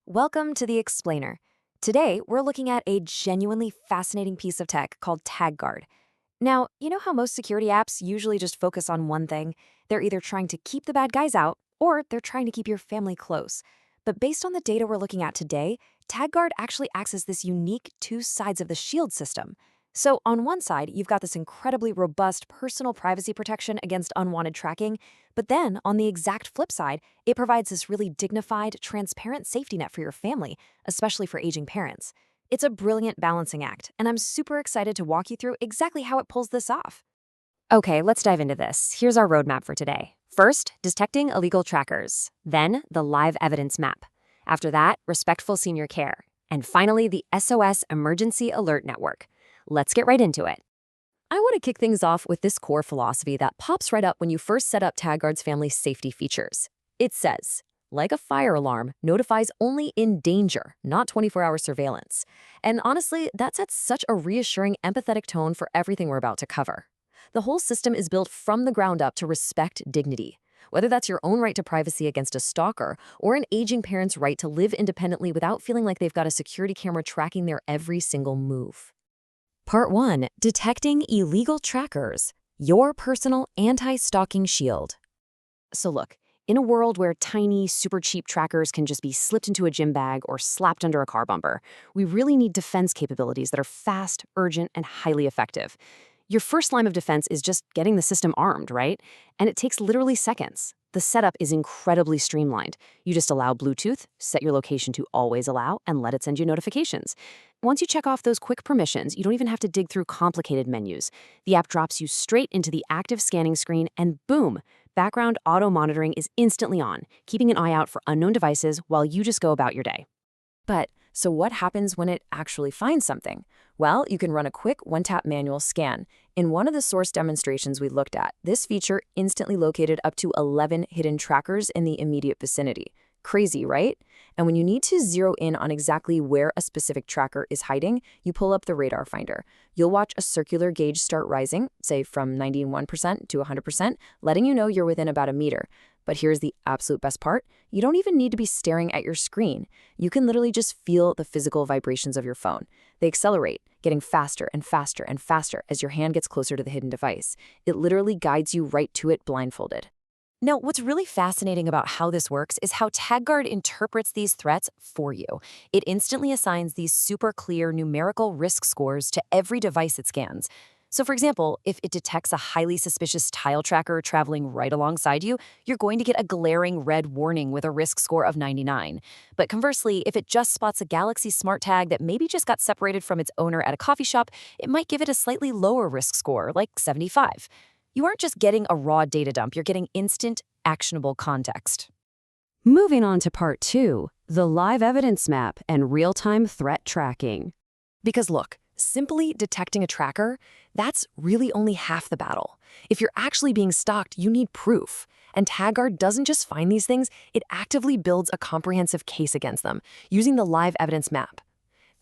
Welcome to The Explainer. Today, we're looking at a genuinely fascinating piece of tech called TagGuard. Now, you know how most security apps usually just focus on one thing? They're either trying to keep the bad guys out, or they're trying to keep your family close. But based on the data we're looking at today, TagGuard actually acts as this unique two sides of the shield system. So on one side, you've got this incredibly robust personal privacy protection against unwanted tracking, but then on the exact flip side, it provides this really dignified, transparent safety net for your family, especially for aging parents. It's a brilliant balancing act, and I'm super excited to walk you through exactly how it pulls this off. Okay, let's dive into this. Here's our roadmap for today. First, detecting illegal trackers. Then, the live evidence map. After that, respectful senior care. And finally, the SOS Emergency Alert Network. Let's get right into it. I want to kick things off with this core philosophy that pops right up when you first set up TagGuard's family safety features. It says, like a fire alarm, notifies only in danger, not 24-hour surveillance. And honestly, that sets such a reassuring, empathetic tone for everything we're about to cover. The whole system is built from the ground up to respect dignity. Whether that's your own right to privacy against a stalker or an aging parent's right to live independently without feeling like they've got a security camera tracking their every single move. Part 1. Detecting illegal trackers. Your personal anti-stalking shield. So look, in a world where tiny, super cheap trackers can just be slipped into a gym bag or slapped under a car bumper, we really need defense capabilities that are fast, urgent, and highly effective. Your first line of defense is just getting the system armed, right? And it takes literally seconds. The setup is incredibly streamlined. You just allow Bluetooth, set your location to always allow, and let it send you notifications. Once you check off those quick permissions, you don't even have to dig through complicated menus. The app drops you straight into the active scanning screen, and boom, background auto monitoring is instantly on, keeping an eye out for unknown devices while you just go about your day. So what happens when it actually finds something? Well, you can run a quick one-tap manual scan. In one of the source demonstrations we looked at, this feature instantly located up to 11 hidden trackers in the immediate vicinity. Crazy, right? And when you need to zero in on exactly where a specific tracker is hiding, you pull up the radar finder. You'll watch a circular gauge start rising, say from 91% to 100%, letting you know you're within about a meter. But here's the absolute best part. You don't even need to be staring at your screen. You can literally just feel the physical vibrations of your phone. They accelerate, getting faster and faster and faster as your hand gets closer to the hidden device. It literally guides you right to it blindfolded. Now, what's really fascinating about how this works is how TagGuard interprets these threats for you. It instantly assigns these super clear numerical risk scores to every device it scans. So for example, if it detects a highly suspicious tile tracker traveling right alongside you, you're going to get a glaring red warning with a risk score of 99. But conversely, if it just spots a Galaxy SmartTag that maybe just got separated from its owner at a coffee shop, it might give it a slightly lower risk score, like 75. You aren't just getting a raw data dump, you're getting instant, actionable context. Moving on to part 2, the live evidence map and real-time threat tracking. Because look, simply detecting a tracker, that's really only half the battle. If you're actually being stalked, you need proof. And TagGuard doesn't just find these things, it actively builds a comprehensive case against them, using the live evidence map.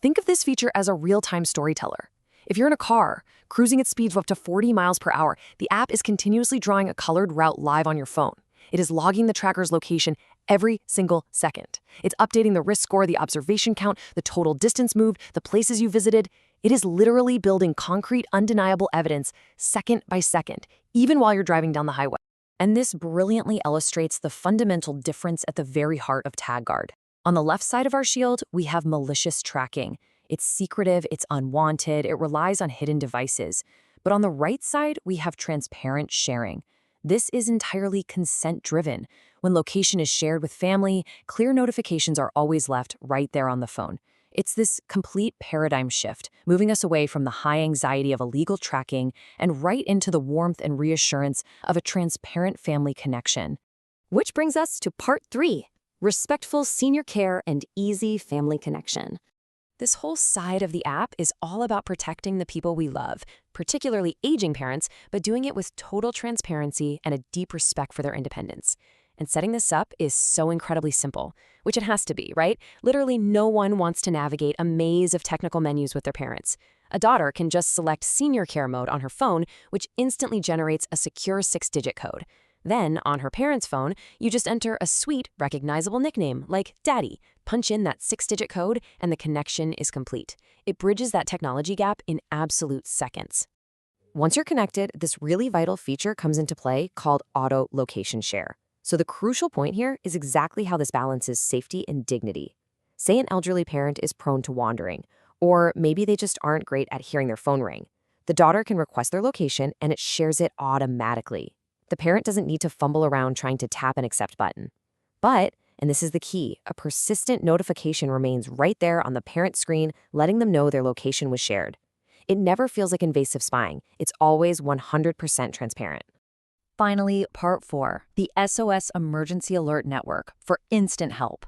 Think of this feature as a real-time storyteller. If you're in a car, cruising at speeds of up to 40 miles per hour, the app is continuously drawing a colored route live on your phone. It is logging the tracker's location every single second. It's updating the risk score, the observation count, the total distance moved, the places you visited. It is literally building concrete, undeniable evidence second by second, even while you're driving down the highway. And this brilliantly illustrates the fundamental difference at the very heart of TagGuard. On the left side of our shield, we have malicious tracking. It's secretive, it's unwanted, it relies on hidden devices. But on the right side, we have transparent sharing. This is entirely consent-driven. When location is shared with family, clear notifications are always left right there on the phone. It's this complete paradigm shift, moving us away from the high anxiety of illegal tracking and right into the warmth and reassurance of a transparent family connection. Which brings us to part 3, respectful senior care and easy family connection. This whole side of the app is all about protecting the people we love, particularly aging parents, but doing it with total transparency and a deep respect for their independence. And setting this up is so incredibly simple, which it has to be, right? Literally no one wants to navigate a maze of technical menus with their parents. A daughter can just select senior care mode on her phone, which instantly generates a secure 6-digit code. Then, on her parents' phone, you just enter a sweet, recognizable nickname like Daddy, punch in that 6-digit code, and the connection is complete. It bridges that technology gap in absolute seconds. Once you're connected, this really vital feature comes into play called auto location share. So the crucial point here is exactly how this balances safety and dignity. Say an elderly parent is prone to wandering, or maybe they just aren't great at hearing their phone ring. The daughter can request their location and it shares it automatically. The parent doesn't need to fumble around trying to tap an accept button. But, and this is the key, a persistent notification remains right there on the parent screen, letting them know their location was shared. It never feels like invasive spying. It's always 100% transparent. Finally, part 4, the SOS Emergency Alert Network for instant help.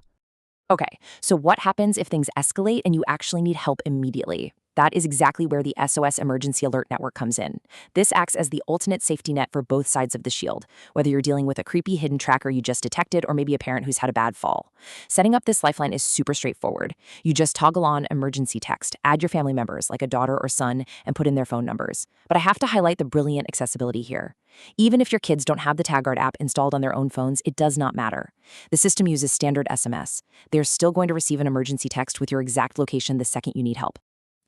Okay, so what happens if things escalate and you actually need help immediately? That is exactly where the SOS Emergency Alert Network comes in. This acts as the ultimate safety net for both sides of the shield, whether you're dealing with a creepy hidden tracker you just detected or maybe a parent who's had a bad fall. Setting up this lifeline is super straightforward. You just toggle on emergency text, add your family members like a daughter or son, and put in their phone numbers. But I have to highlight the brilliant accessibility here. Even if your kids don't have the TagGuard app installed on their own phones, it does not matter. The system uses standard SMS. They're still going to receive an emergency text with your exact location the second you need help.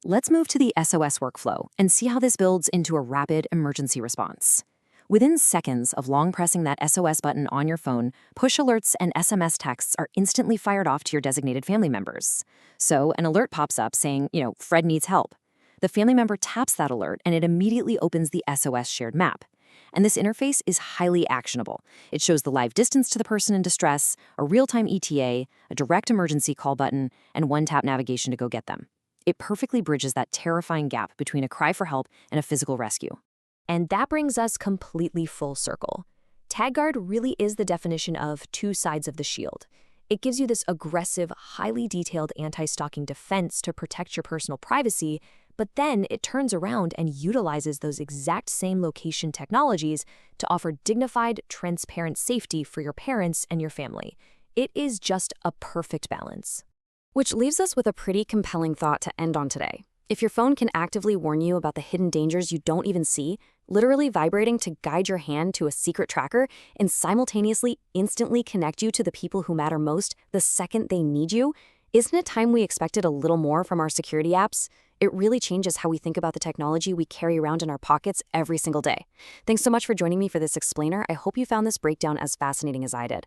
Let's move to the SOS workflow and see how this builds into a rapid emergency response. Within seconds of long pressing that SOS button on your phone, push alerts and SMS texts are instantly fired off to your designated family members. So an alert pops up saying, Fred needs help. The family member taps that alert and it immediately opens the SOS shared map. And this interface is highly actionable. It shows the live distance to the person in distress, a real-time ETA, a direct emergency call button, and one-tap navigation to go get them. It perfectly bridges that terrifying gap between a cry for help and a physical rescue. And that brings us completely full circle. TagGuard really is the definition of two sides of the shield. It gives you this aggressive, highly detailed anti-stalking defense to protect your personal privacy, but then it turns around and utilizes those exact same location technologies to offer dignified, transparent safety for your parents and your family. It is just a perfect balance. Which leaves us with a pretty compelling thought to end on today. If your phone can actively warn you about the hidden dangers you don't even see, literally vibrating to guide your hand to a secret tracker and simultaneously instantly connect you to the people who matter most the second they need you, isn't it time we expected a little more from our security apps? It really changes how we think about the technology we carry around in our pockets every single day. Thanks so much for joining me for this explainer. I hope you found this breakdown as fascinating as I did.